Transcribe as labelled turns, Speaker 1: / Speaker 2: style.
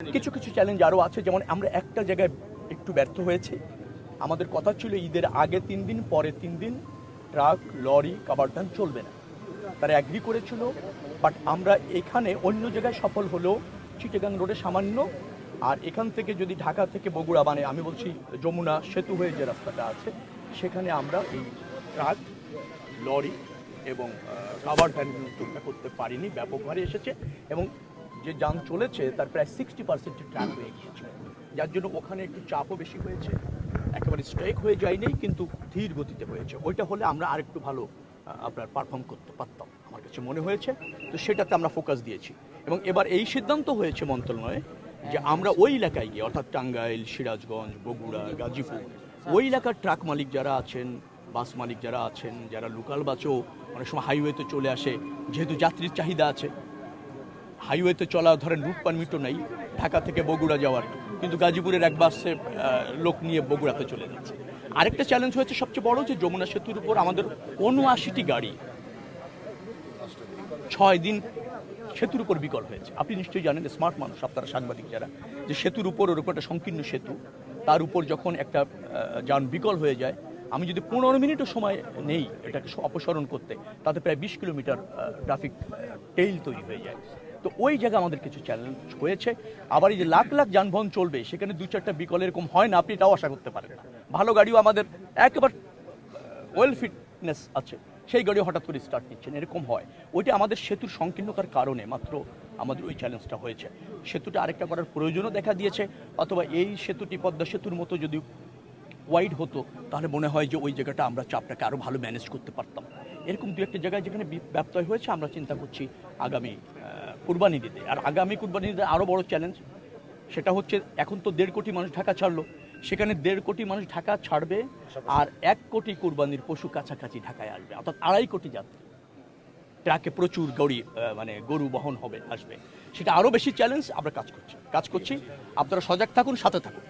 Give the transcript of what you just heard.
Speaker 1: কিছু কিছু চ্যালেঞ্জ আরও আছে, যেমন আমরা একটা জায়গায় একটু ব্যর্থ হয়েছি। আমাদের কথা ছিল ঈদের আগে 3 দিন, পরে 3 দিন ট্রাক, লরি, কাভার্ড ভ্যান চলবে না। তারা অ্যাগ্রি করেছিল, বাট আমরা এখানে অন্য জায়গায় সফল হলেও চিটাগাং রোডে সামান্য। আর এখান থেকে যদি ঢাকা থেকে বগুড়া, মানে আমি বলছি যমুনা সেতু হয়ে যে রাস্তাটা আছে, সেখানে আমরা এই ট্রাক, লরি এবং কাভার্ড ভ্যানগুলো চলতে করতে পারিনি। ব্যাপক হারে এসেছে এবং যে যান চলেছে তার প্রায় 60% ট্র্যাক হয়ে গিয়েছে, যার জন্য ওখানে একটু চাপও বেশি হয়েছে। একেবারে স্ট্রাইক হয়ে যায়নি, কিন্তু ধীর গতিতে হয়েছে। ওইটা হলে আমরা আরেকটু ভালো আপনার পারফর্ম করতে পারতাম আমার কাছে মনে হয়েছে। তো সেটাতে আমরা ফোকাস দিয়েছি এবং এবার এই সিদ্ধান্ত হয়েছে মন্ত্রণালয়ে যে আমরা ওই এলাকায় গিয়ে, অর্থাৎ টাঙ্গাইল, সিরাজগঞ্জ, বগুড়া, গাজীপুর, ওই এলাকার ট্রাক মালিক যারা আছেন, বাস মালিক যারা আছেন, যারা লোকাল বাসও অনেক সময় হাইওয়েতে চলে আসে, যেহেতু যাত্রীর চাহিদা আছে। হাইওয়েতে চলা ধরেন রুট পারমিটও নেই ঢাকা থেকে বগুড়া যাওয়ার, কিন্তু গাজীপুরের এক বাসে লোক নিয়ে বগুড়াতে চলে যাচ্ছে। আরেকটা চ্যালেঞ্জ হয়েছে সবচেয়ে বড়, যে যমুনা সেতুর উপর আমাদের ৭৯টি গাড়ি 6 দিন সেতুর উপর বিকল হয়েছে। আপনি নিশ্চয়ই জানেন, স্মার্ট মানুষ আপনারা, সাংবাদিক যারা, যে সেতুর উপর ওরকম একটা সংকীর্ণ সেতু, তার উপর যখন একটা যান বিকল হয়ে যায়, আমি যদি 15 মিনিটও সময় নেই এটাকে অপসারণ করতে, তাতে প্রায় 20 কিলোমিটার ট্রাফিক টেইল তৈরি হয়ে যায়। তো ওই জায়গায় আমাদের কিছু চ্যালেঞ্জ হয়েছে। আবার এই যে লাখ লাখ যানবাহন চলবে, সেখানে 2-4টা বিকল এরকম হয় না, আপনি এটাও আশা করতে পারেন না। ভালো গাড়িও আমাদের একেবারে ওয়েল ফিটনেস আছে, সেই গাড়িও হঠাৎ করে স্টার্ট নিচ্ছেন, এরকম হয়। ওইটা আমাদের সেতুর সংকীর্ণতার কারণে মাত্র আমাদের ওই চ্যালেঞ্জটা হয়েছে। সেতুটা আরেকটা করার প্রয়োজনও দেখা দিয়েছে, অথবা এই সেতুটি পদ্মা সেতুর মতো যদি ওয়াইড হতো, তাহলে মনে হয় যে ওই জায়গাটা আমরা চাপটাকে আরও ভালো ম্যানেজ করতে পারতাম। এরকম দু একটা জায়গায় যেখানে ব্যত্যয় হয়েছে, আমরা চিন্তা করছি আগামী কুরবানি দিতে। আর আগামী কুরবানি দিতে আরও বড় চ্যালেঞ্জ, সেটা হচ্ছে এখন তো 1.5 কোটি মানুষ ঢাকা ছাড়লো, সেখানে 1.5 কোটি মানুষ ঢাকা ছাড়বে, আর 1 কোটি কুরবানির পশু কাছাকাছি ঢাকায় আসবে, অর্থাৎ 2.5 কোটি যাত্রী। ট্রাকে প্রচুর গরু বহন হবে, আসবে, সেটা আরও বেশি চ্যালেঞ্জ। আমরা কাজ করছি। আপনারা সজাগ থাকুন, সাথে থাকুন।